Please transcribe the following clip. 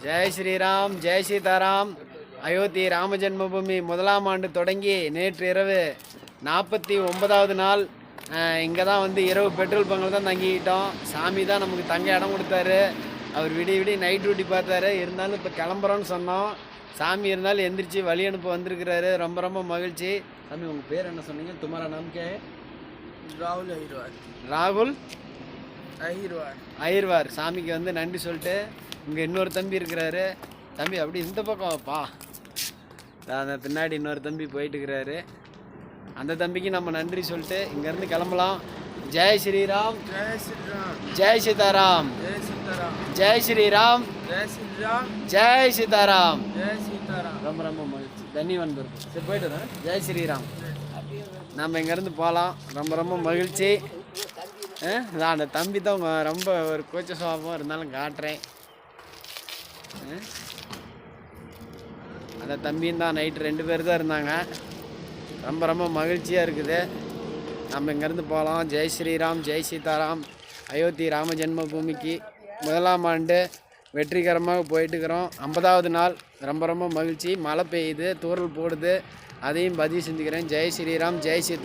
ஜெய் ஸ்ரீராம், ஜெய் சீதாராம். அயோத்தி ராம ஜென்மபூமி முதலாம் ஆண்டு தொடங்கி நேற்று இரவு 49வது நாள். இங்கே தான் வந்து இரவு பெட்ரோல் பங்கில் தான் தங்கிக்கிட்டோம். சாமி தான் நமக்கு தங்க இடம் கொடுத்தாரு. அவர் விடிய நைட் டியூட்டி பார்த்தாரு. இருந்தாலும் இப்போ கிளம்புறோன்னு சொன்னோம். சாமி இருந்தாலும் எந்திரிச்சு வழி அனுப்ப வந்திருக்கிறாரு. ரொம்ப ரொம்ப மகிழ்ச்சி. சாமி உங்கள் பேர் என்ன சொன்னீங்க? துமாரா நாம் கே? ராகுல் அஹிர்வார். ராகுல் அஹிர்வார். சாமிக்கு வந்து நன்றி சொல்லிட்டு இங்கே இன்னொரு தம்பி இருக்கிறாரு. தம்பி அப்படி இந்த பக்கம் வாப்பா. அந்த பின்னாடி இன்னொரு தம்பி போயிட்டு இருக்கிறாரு. அந்த தம்பிக்கு நம்ம நன்றி சொல்லிட்டு இங்கேருந்து கிளம்பலாம். ஜெய் ஸ்ரீராம், ஜெய் ஸ்ரீராம், ஜெய் சீதாராம், ஜெய் சீதாராம், ஜெய் ஸ்ரீராம், ஜெய் ஸ்ரீராம், ஜெய் சீதாராம். ஜெய் சீதாராம். ரொம்ப ரொம்ப மகிழ்ச்சி. தண்ணி வந்துருக்கு. சரி போயிட்டு வரேன். ஜெய் ஸ்ரீராம். நம்ம இங்கேருந்து போகலாம். ரொம்ப ரொம்ப மகிழ்ச்சி. நான் அந்த தம்பி தான் ரொம்ப ஒரு கோச்ச சுவாபம் இருந்தாலும் காட்டுறேன். அந்த தம்பியும் தான் நைட்டு 2 பேர் தான் இருந்தாங்க. ரொம்ப ரொம்ப மகிழ்ச்சியாக இருக்குது. நம்ம இங்கேருந்து போகலாம். ஜெய் ஸ்ரீராம், ஜெய் சீதாராம். அயோத்தி ராம ஜென்மபூமிக்கு முதலாம் ஆண்டு வெற்றிகரமாக போயிட்டுருக்கிறோம். 50வது நாள். ரொம்ப ரொம்ப மகிழ்ச்சி. மழை பெய்யுது, தூறல் போடுது. அதையும் பதிவு செஞ்சுக்கிறேன். ஜெய் ஸ்ரீராம், ஜெய் சீதா.